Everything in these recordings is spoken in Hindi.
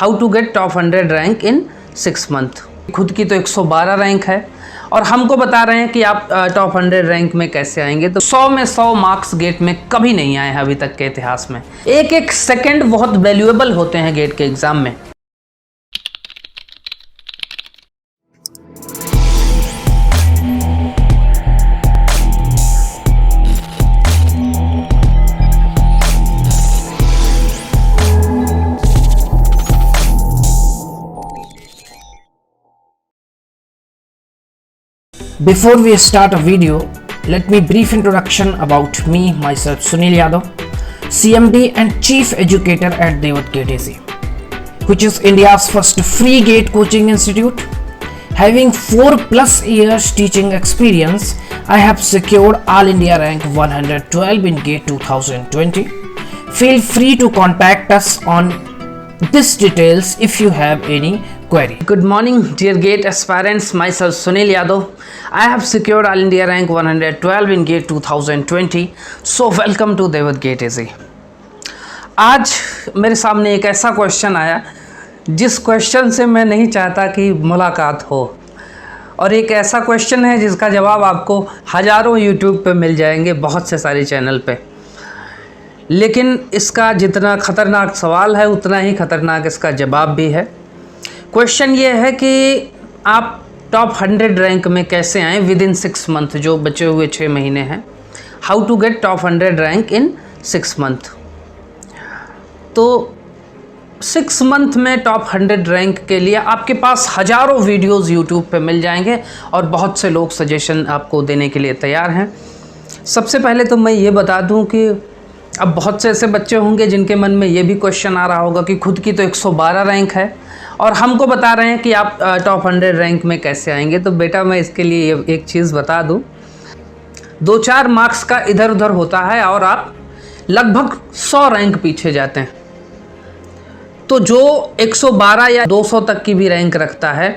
How to get top 100 rank in 6 month. खुद की तो 112 रैंक है और हमको बता रहे हैं कि आप टॉप 100 रैंक में कैसे आएंगे। तो 100 में 100 मार्क्स गेट में कभी नहीं आए हैं अभी तक के इतिहास में। एक एक सेकंड बहुत वैल्यूएबल होते हैं गेट के एग्जाम में। Before we start a video, let me brief introduction about me, myself Sunil Yadav, CMD and Chief Educator at Devat Gate AC, which is India's first free gate coaching institute. Having 4+ years teaching experience, I have secured All India rank 112 in GATE 2020. Feel free to contact us on these details if you have any query. Good morning, dear GATE aspirants. Myself Sunil Yadav. I have secured All India rank 112 in GATE 2020. So welcome to Devat Gate AC. आज मेरे सामने एक ऐसा क्वेश्चन आया जिस क्वेश्चन से मैं नहीं चाहता कि मुलाकात हो, और एक ऐसा क्वेश्चन है जिसका जवाब आपको हज़ारों YouTube पे मिल जाएंगे, बहुत से सारे चैनल पे। लेकिन इसका जितना ख़तरनाक सवाल है उतना ही ख़तरनाक इसका जवाब भी है। क्वेश्चन ये है कि आप टॉप 100 रैंक में कैसे आएँ विद इन 6 मंथ, जो बचे हुए 6 महीने हैं। How to get top 100 rank in 6 month. तो 6 मंथ में टॉप 100 रैंक के लिए आपके पास हज़ारों वीडियोस यूट्यूब पे मिल जाएंगे और बहुत से लोग सजेशन आपको देने के लिए तैयार हैं। सबसे पहले तो मैं ये बता दूं कि अब बहुत से ऐसे बच्चे होंगे जिनके मन में ये भी क्वेश्चन आ रहा होगा कि खुद की तो 112 रैंक है और हमको बता रहे हैं कि आप टॉप 100 रैंक में कैसे आएंगे। तो बेटा मैं इसके लिए एक चीज़ बता दूं, 2-4 मार्क्स का इधर उधर होता है और आप लगभग 100 रैंक पीछे जाते हैं। तो जो 112 या 200 तक की भी रैंक रखता है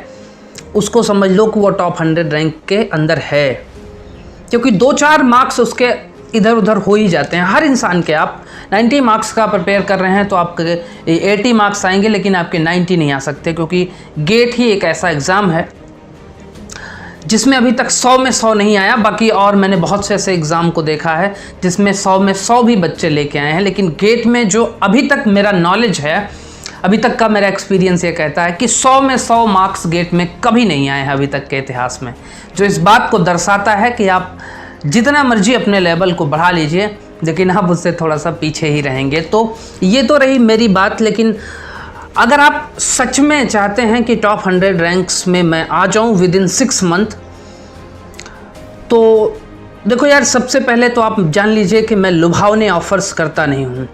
उसको समझ लो कि वो टॉप 100 रैंक के अंदर है, क्योंकि 2-4 मार्क्स उसके इधर उधर हो ही जाते हैं हर इंसान के। आप 90 मार्क्स का प्रिपेयर कर रहे हैं तो आपके 80 मार्क्स आएंगे, लेकिन आपके 90 नहीं आ सकते, क्योंकि गेट ही एक ऐसा एग्ज़ाम है जिसमें अभी तक 100 में 100 नहीं आया। बाकी और मैंने बहुत से ऐसे एग्ज़ाम को देखा है जिसमें 100 में 100 भी बच्चे लेके आए हैं, लेकिन गेट में जो अभी तक मेरा नॉलेज है, अभी तक का मेरा एक्सपीरियंस ये कहता है कि 100 में 100 मार्क्स गेट में कभी नहीं आए हैं अभी तक के इतिहास में, जो इस बात को दर्शाता है कि आप जितना मर्जी अपने लेवल को बढ़ा लीजिए लेकिन आप उससे थोड़ा सा पीछे ही रहेंगे। तो ये तो रही मेरी बात, लेकिन अगर आप सच में चाहते हैं कि टॉप 100 रैंक्स में मैं आ जाऊं विद इन 6 मंथ, तो देखो यार, सबसे पहले तो आप जान लीजिए कि मैं लुभावने ऑफ़र्स करता नहीं हूँ।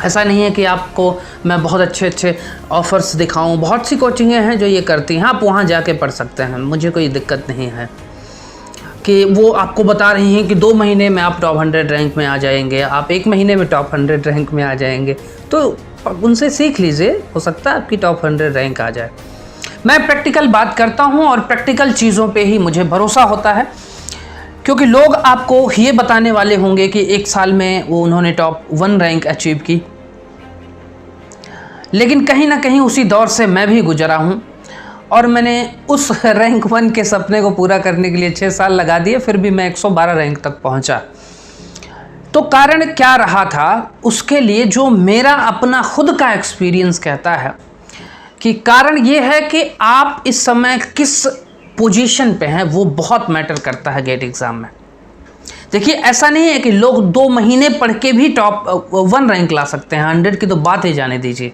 ऐसा नहीं है कि आपको मैं बहुत अच्छे ऑफ़र्स दिखाऊं। बहुत सी कोचिंगें हैं जो ये करती हैं, आप वहाँ जाके पढ़ सकते हैं, मुझे कोई दिक्कत नहीं है कि वो आपको बता रही हैं कि 2 महीने में आप टॉप 100 रैंक में आ जाएंगे, आप 1 महीने में टॉप 100 रैंक में आ जाएंगे। तो उनसे सीख लीजिए, हो सकता है आपकी टॉप 100 रैंक आ जाए। मैं प्रैक्टिकल बात करता हूँ और प्रैक्टिकल चीज़ों पे ही मुझे भरोसा होता है, क्योंकि लोग आपको ये बताने वाले होंगे कि 1 साल में वो उन्होंने टॉप 1 रैंक अचीव की, लेकिन कहीं ना कहीं उसी दौर से मैं भी गुजरा हूँ और मैंने उस रैंक 1 के सपने को पूरा करने के लिए 6 साल लगा दिए, फिर भी मैं 112 रैंक तक पहुँचा। तो कारण क्या रहा था उसके लिए जो मेरा अपना खुद का एक्सपीरियंस कहता है कि कारण ये है कि आप इस समय किस पोजीशन पे हैं वो बहुत मैटर करता है गेट एग्ज़ाम में। देखिए, ऐसा नहीं है कि लोग 2 महीने पढ़ के भी टॉप 1 रैंक ला सकते हैं, 100 की तो बात ही जाने दीजिए,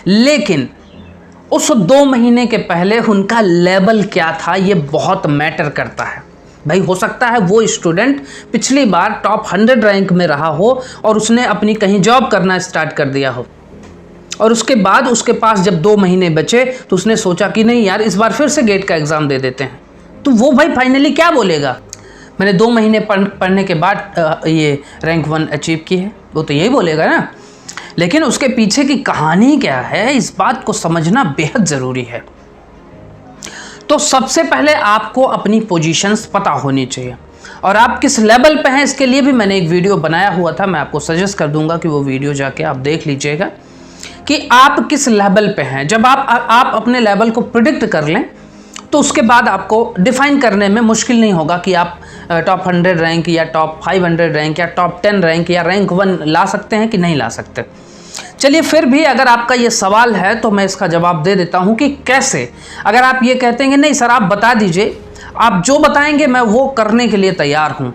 लेकिन उस 2 महीने के पहले उनका लेवल क्या था ये बहुत मैटर करता है। भाई, हो सकता है वो स्टूडेंट पिछली बार टॉप 100 रैंक में रहा हो और उसने अपनी कहीं जॉब करना स्टार्ट कर दिया हो, और उसके बाद उसके पास जब 2 महीने बचे तो उसने सोचा कि नहीं यार, इस बार फिर से गेट का एग्ज़ाम दे देते हैं। तो वो भाई फाइनली क्या बोलेगा, मैंने 2 महीने पढ़ने के बाद ये रैंक 1 अचीव की है, वो तो यही बोलेगा ना। लेकिन उसके पीछे की कहानी क्या है, इस बात को समझना बेहद ज़रूरी है। तो सबसे पहले आपको अपनी पोजीशंस पता होनी चाहिए और आप किस लेवल पे हैं इसके लिए भी मैंने एक वीडियो बनाया हुआ था, मैं आपको सजेस्ट कर दूंगा कि वो वीडियो जाके आप देख लीजिएगा कि आप किस लेवल पे हैं। जब आप अपने लेवल को प्रिडिक्ट कर लें तो उसके बाद आपको डिफाइन करने में मुश्किल नहीं होगा कि आप टॉप 100 रैंक या टॉप 500 रैंक या टॉप 10 रैंक या रैंक 1 ला सकते हैं कि नहीं ला सकते। चलिए, फिर भी अगर आपका ये सवाल है तो मैं इसका जवाब दे देता हूं कि कैसे। अगर आप ये कहते हैं कि नहीं सर आप बता दीजिए, आप जो बताएंगे मैं वो करने के लिए तैयार हूं,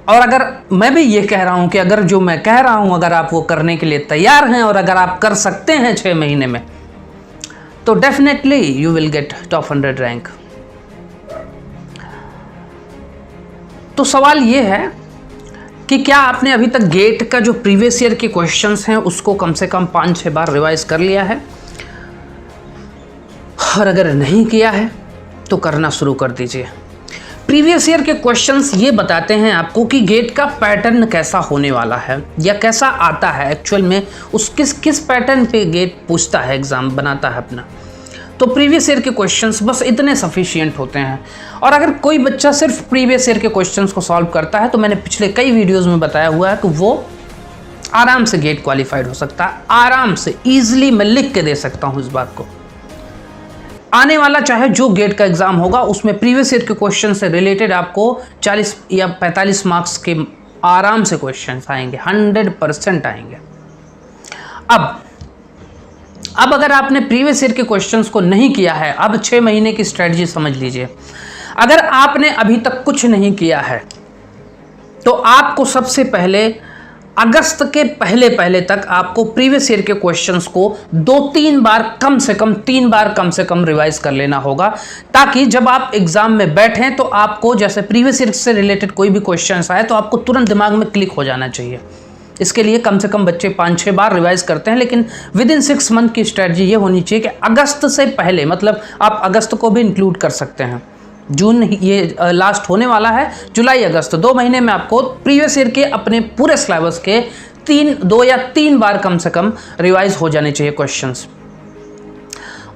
और अगर मैं भी ये कह रहा हूं कि अगर जो मैं कह रहा हूं अगर आप वो करने के लिए तैयार हैं और अगर आप कर सकते हैं 6 महीने में, तो definitely you will get top 100 rank. तो सवाल ये है कि क्या आपने अभी तक गेट का जो प्रीवियस ईयर के क्वेश्चंस हैं उसको कम से कम 5-6 बार रिवाइज कर लिया है, और अगर नहीं किया है तो करना शुरू कर दीजिए। प्रीवियस ईयर के क्वेश्चंस ये बताते हैं आपको कि गेट का पैटर्न कैसा होने वाला है या कैसा आता है एक्चुअल में, उस किस पैटर्न पे गेट पूछता है, एग्जाम बनाता है अपना। तो प्रीवियस ईयर के क्वेश्चंस बस इतने सफिशिएंट होते हैं। और अगर कोई बच्चा सिर्फ प्रीवियस ईयर के क्वेश्चंस को सॉल्व करता है तो मैंने पिछले कई वीडियोस में बताया हुआ है कि वो आराम से गेट क्वालिफाइड हो सकता है, आराम से, ईजिली। मैं लिख के दे सकता हूँ इस बात को। आने वाला चाहे जो गेट का एग्जाम होगा उसमें प्रीवियस ईयर के क्वेश्चन से रिलेटेड आपको 40 या 45 मार्क्स के आराम से क्वेश्चन आएंगे, 100% आएंगे। अब अगर आपने प्रीवियस ईयर के क्वेश्चंस को नहीं किया है, अब 6 महीने की स्ट्रेटजी समझ लीजिए। अगर आपने अभी तक कुछ नहीं किया है तो आपको सबसे पहले अगस्त के पहले तक आपको प्रीवियस ईयर के क्वेश्चंस को 2-3 बार कम से कम 3 बार कम से कम रिवाइज कर लेना होगा, ताकि जब आप एग्जाम में बैठें तो आपको जैसे प्रीवियस ईयर से रिलेटेड कोई भी क्वेश्चंस आए तो आपको तुरंत दिमाग में क्लिक हो जाना चाहिए। इसके लिए कम से कम बच्चे 5-6 बार रिवाइज करते हैं, लेकिन विद इन 6 मंथ की स्ट्रेटजी ये होनी चाहिए कि अगस्त से पहले, मतलब आप अगस्त को भी इंक्लूड कर सकते हैं, जून ये लास्ट होने वाला है, जुलाई अगस्त 2 महीने में आपको प्रीवियस ईयर के अपने पूरे सिलेबस के 2 या 3 बार कम से कम रिवाइज हो जाने चाहिए क्वेश्चंस।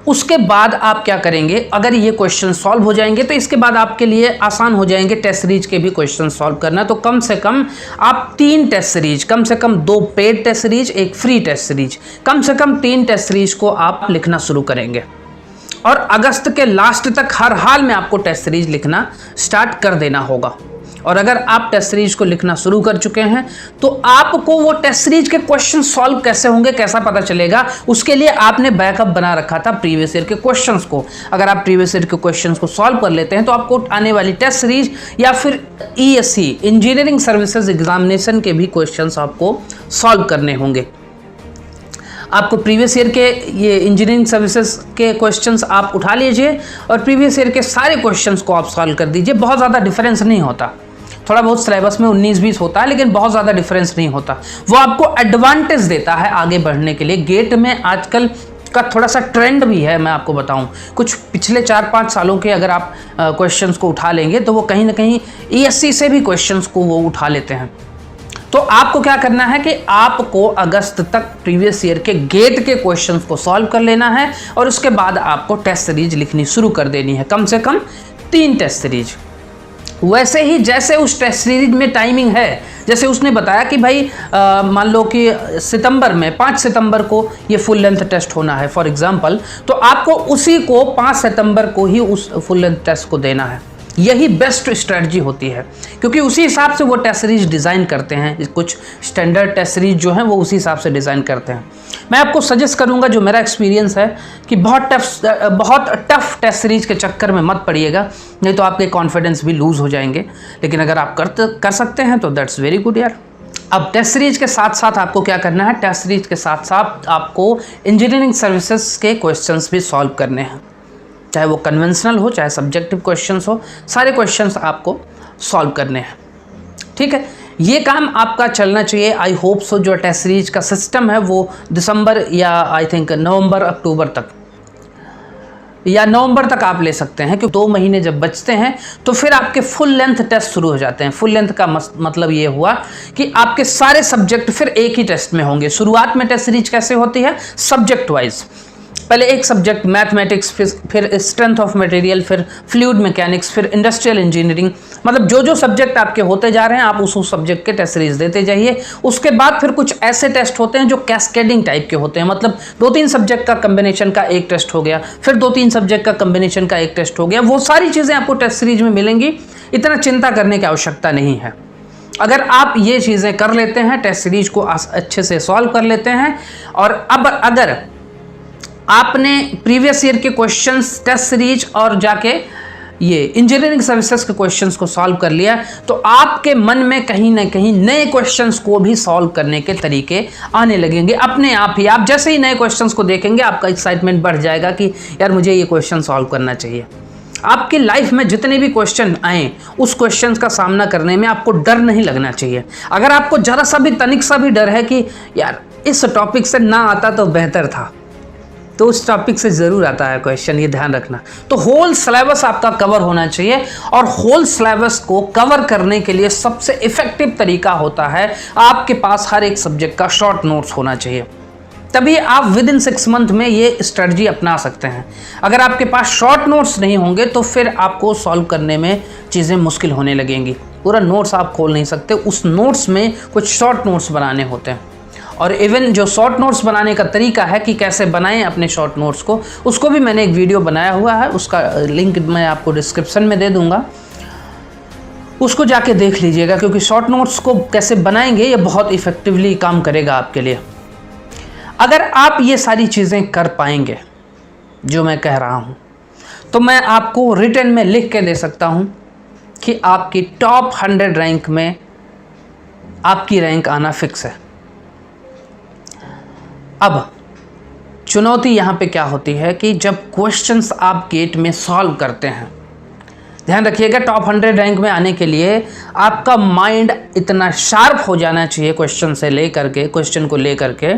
उसके बाद आप क्या करेंगे, अगर ये क्वेश्चन सॉल्व हो जाएंगे तो इसके बाद आपके लिए आसान हो जाएंगे टेस्ट सीरीज के भी क्वेश्चन सॉल्व करना। तो कम से कम आप 3 टेस्ट सीरीज, कम से कम 2 paid test series, 1 free test series, कम से कम 3 टेस्ट सीरीज को आप लिखना शुरू करेंगे। और अगस्त के लास्ट तक हर हाल में आपको टेस्ट सीरीज लिखना स्टार्ट कर देना होगा। और अगर आप टेस्ट सीरीज को लिखना शुरू कर चुके हैं तो आपको वो टेस्ट सीरीज के क्वेश्चन सॉल्व कैसे होंगे, कैसा पता चलेगा, उसके लिए आपने बैकअप बना रखा था प्रीवियस ईयर के क्वेश्चंस को। अगर आप प्रीवियस ईयर के क्वेश्चंस को सॉल्व कर लेते हैं तो आपको आने वाली टेस्ट सीरीज या फिर ESE इंजीनियरिंग सर्विसेज एग्जामिनेशन के भी क्वेश्चंस आपको सॉल्व करने होंगे। आपको प्रीवियस ईयर के ये इंजीनियरिंग सर्विसेज के क्वेश्चंस आप उठा लीजिए और प्रीवियस ईयर के सारे क्वेश्चंस को आप सॉल्व कर दीजिए। बहुत ज़्यादा डिफरेंस नहीं होता, थोड़ा बहुत सिलेबस में 19-20 होता है, लेकिन बहुत ज़्यादा डिफरेंस नहीं होता। वो आपको एडवांटेज देता है आगे बढ़ने के लिए। गेट में आजकल का थोड़ा सा ट्रेंड भी है, मैं आपको बताऊं, कुछ पिछले 4-5 सालों के अगर आप क्वेश्चंस को उठा लेंगे तो वो कहीं ना कहीं ESE से भी क्वेश्चंस को वो उठा लेते हैं। तो आपको क्या करना है कि आपको अगस्त तक प्रीवियस ईयर के गेट के क्वेश्चंस को सॉल्व कर लेना है और उसके बाद आपको टेस्ट सीरीज लिखनी शुरू कर देनी है, कम से कम 3 टेस्ट सीरीज। वैसे ही जैसे उस टेस्ट सीरीज में टाइमिंग है, जैसे उसने बताया कि भाई मान लो कि सितंबर में 5 सितंबर को ये फुल लेंथ टेस्ट होना है फॉर एग्जांपल, तो आपको उसी को 5 सितंबर को ही उस फुल लेंथ टेस्ट को देना है। यही बेस्ट स्ट्रेटजी होती है, क्योंकि उसी हिसाब से वो टेस्ट सीरीज डिज़ाइन करते हैं। कुछ स्टैंडर्ड टेस्ट सीरीज जो हैं वो उसी हिसाब से डिज़ाइन करते हैं। मैं आपको सजेस्ट करूंगा, जो मेरा एक्सपीरियंस है, कि बहुत टफ टेस्ट सीरीज के चक्कर में मत पड़िएगा, नहीं तो आपके कॉन्फिडेंस भी लूज़ हो जाएंगे। लेकिन अगर आप कर सकते हैं तो दैट्स वेरी गुड यार। अब टेस्ट सीरीज के साथ साथ आपको क्या करना है, टेस्ट सीरीज के साथ साथ आपको इंजीनियरिंग सर्विसेज के क्वेश्चंस भी सॉल्व करने हैं, चाहे वो कन्वेंशनल हो चाहे सब्जेक्टिव क्वेश्चंस हो, सारे क्वेश्चंस आपको सॉल्व करने हैं। ठीक है, ये काम आपका चलना चाहिए। I hope so. जो टेस्ट सीरीज का सिस्टम है वो दिसंबर या आई थिंक नवंबर-अक्टूबर तक या नवंबर तक आप ले सकते हैं, क्योंकि 2 महीने जब बचते हैं तो फिर आपके फुल लेंथ टेस्ट शुरू हो जाते हैं। फुल लेंथ का मतलब ये हुआ कि आपके सारे सब्जेक्ट फिर एक ही टेस्ट में होंगे। शुरुआत में टेस्ट सीरीज कैसे होती है, सब्जेक्ट वाइज, पहले एक सब्जेक्ट मैथमेटिक्स, फिर स्ट्रेंथ ऑफ मटेरियल, फिर फ्लूइड मैकेनिक्स, फिर इंडस्ट्रियल इंजीनियरिंग, मतलब जो जो सब्जेक्ट आपके होते जा रहे हैं आप उस सब्जेक्ट के टेस्ट सीरीज देते जाइए। उसके बाद फिर कुछ ऐसे टेस्ट होते हैं जो कैस्केडिंग टाइप के होते हैं, मतलब 2-3 सब्जेक्ट का कम्बिनेशन का एक टेस्ट हो गया, फिर 2-3 सब्जेक्ट का कम्बिनेशन का एक टेस्ट हो गया। वो सारी चीज़ें आपको टेस्ट सीरीज में मिलेंगी, इतना चिंता करने की आवश्यकता नहीं है। अगर आप ये चीज़ें कर लेते हैं, टेस्ट सीरीज को अच्छे से सॉल्व कर लेते हैं, और अब अगर आपने प्रीवियस ईयर के क्वेश्चंस टेस्ट सीरीज और जाके ये इंजीनियरिंग सर्विसेज के क्वेश्चंस को सॉल्व कर लिया, तो आपके मन में कहीं ना कहीं नए क्वेश्चंस को भी सॉल्व करने के तरीके आने लगेंगे अपने आप ही। आप जैसे ही नए क्वेश्चंस को देखेंगे आपका एक्साइटमेंट बढ़ जाएगा कि यार मुझे ये क्वेश्चन सॉल्व करना चाहिए। आपकी लाइफ में जितने भी क्वेश्चन आए उस क्वेश्चन का सामना करने में आपको डर नहीं लगना चाहिए। अगर आपको जरा सा भी तनिक सा भी डर है कि यार इस टॉपिक से ना आता तो बेहतर था, तो उस टॉपिक से ज़रूर आता है क्वेश्चन, ये ध्यान रखना। तो होल सिलेबस आपका कवर होना चाहिए, और होल सिलेबस को कवर करने के लिए सबसे इफेक्टिव तरीका होता है आपके पास हर एक सब्जेक्ट का शॉर्ट नोट्स होना चाहिए। तभी आप विद इन 6 मंथ में ये स्ट्रेटजी अपना सकते हैं। अगर आपके पास शॉर्ट नोट्स नहीं होंगे तो फिर आपको सॉल्व करने में चीज़ें मुश्किल होने लगेंगी। पूरा नोट्स आप खोल नहीं सकते, उस नोट्स में कुछ शॉर्ट नोट्स बनाने होते हैं। और इवन जो शॉर्ट नोट्स बनाने का तरीका है कि कैसे बनाएं अपने शॉर्ट नोट्स को, उसको भी मैंने एक वीडियो बनाया हुआ है, उसका लिंक मैं आपको डिस्क्रिप्शन में दे दूंगा, उसको जाके देख लीजिएगा, क्योंकि शॉर्ट नोट्स को कैसे बनाएंगे ये बहुत इफेक्टिवली काम करेगा आपके लिए। अगर आप ये सारी चीज़ें कर पाएंगे जो मैं कह रहा हूँ, तो मैं आपको रिटन में लिख के दे सकता हूँ कि आपकी टॉप 100 रैंक में आपकी रैंक आना फिक्स है। अब चुनौती यहाँ पे क्या होती है कि जब क्वेश्चंस आप गेट में सॉल्व करते हैं, ध्यान रखिएगा टॉप 100 रैंक में आने के लिए आपका माइंड इतना शार्प हो जाना चाहिए क्वेश्चन को लेकर के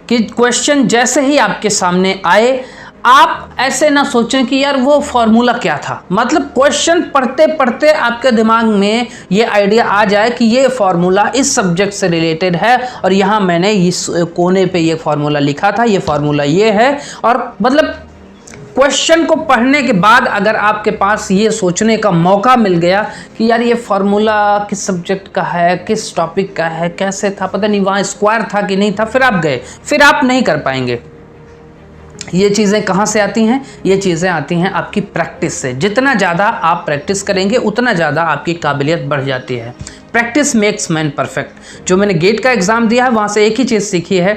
कि क्वेश्चन जैसे ही आपके सामने आए आप ऐसे ना सोचें कि यार वो फॉर्मूला क्या था। मतलब क्वेश्चन पढ़ते पढ़ते आपके दिमाग में ये आइडिया आ जाए कि ये फॉर्मूला इस सब्जेक्ट से रिलेटेड है, और यहाँ मैंने इस कोने पे ये फॉर्मूला लिखा था, ये फॉर्मूला ये है। और मतलब क्वेश्चन को पढ़ने के बाद अगर आपके पास ये सोचने का मौका मिल गया कि यार ये फार्मूला किस सब्जेक्ट का है, किस टॉपिक का है, कैसे था, पता नहीं वहाँ स्क्वायर था कि नहीं था, फिर आप गए, फिर आप नहीं कर पाएंगे। ये चीज़ें कहाँ से आती हैं? ये चीज़ें आती हैं आपकी प्रैक्टिस से। जितना ज़्यादा आप प्रैक्टिस करेंगे उतना ज़्यादा आपकी काबिलियत बढ़ जाती है। Practice makes man perfect. जो मैंने गेट का एग्ज़ाम दिया है वहाँ से एक ही चीज़ सीखी है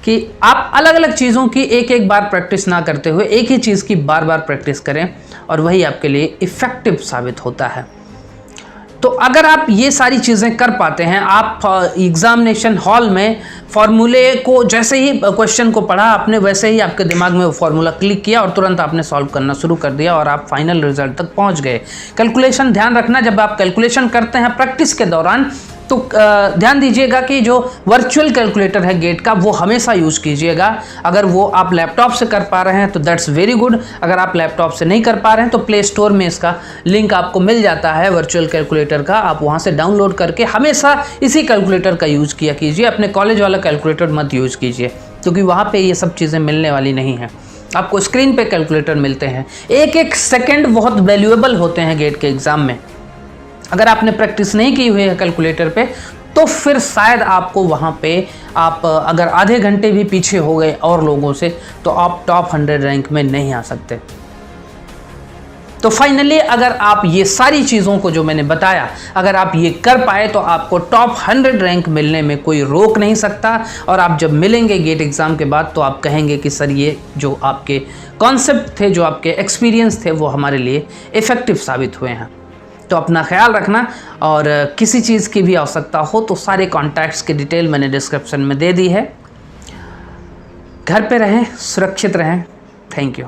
कि आप अलग अलग चीज़ों की एक एक बार प्रैक्टिस ना करते हुए एक ही चीज़ की बार बार प्रैक्टिस करें, और वही आपके लिए इफ़ेक्टिव साबित होता है। तो अगर आप ये सारी चीज़ें कर पाते हैं, आप एग्जामिनेशन हॉल में फॉर्मूले को जैसे ही क्वेश्चन को पढ़ा आपने, वैसे ही आपके दिमाग में वो फार्मूला क्लिक किया और तुरंत आपने सॉल्व करना शुरू कर दिया और आप फाइनल रिजल्ट तक पहुंच गए। कैलकुलेशन ध्यान रखना, जब आप कैलकुलेशन करते हैं प्रैक्टिस के दौरान तो ध्यान दीजिएगा कि जो वर्चुअल कैलकुलेटर है गेट का वो हमेशा यूज़ कीजिएगा। अगर वो आप लैपटॉप से कर पा रहे हैं तो दैट्स वेरी गुड। अगर आप लैपटॉप से नहीं कर पा रहे हैं तो प्ले स्टोर में इसका लिंक आपको मिल जाता है वर्चुअल कैलकुलेटर का, आप वहाँ से डाउनलोड करके हमेशा इसी कैलकुलेटर का यूज़ किया कीजिए। अपने कॉलेज वाला कैलकुलेटर मत यूज़ कीजिए, क्योंकि वहाँ पर ये सब चीज़ें मिलने वाली नहीं हैं। आपको स्क्रीन पे कैलकुलेटर मिलते हैं। एक एक सेकंड बहुत वैल्यूएबल होते हैं गेट के एग्ज़ाम में। अगर आपने प्रैक्टिस नहीं की हुई है कैलकुलेटर पे तो फिर शायद आपको वहाँ पे आप अगर आधे घंटे भी पीछे हो गए और लोगों से तो आप टॉप 100 रैंक में नहीं आ सकते। तो फाइनली अगर आप ये सारी चीज़ों को जो मैंने बताया अगर आप ये कर पाए तो आपको टॉप 100 रैंक मिलने में कोई रोक नहीं सकता। और आप जब मिलेंगे गेट एग्ज़ाम के बाद तो आप कहेंगे कि सर ये जो आपके कॉन्सेप्ट थे, जो आपके एक्सपीरियंस थे वो हमारे लिए इफ़ेक्टिव साबित हुए हैं। तो अपना ख्याल रखना, और किसी चीज़ की भी आवश्यकता हो तो सारे कॉन्टैक्ट्स की डिटेल मैंने डिस्क्रिप्शन में दे दी है। घर पे रहें, सुरक्षित रहें। Thank you.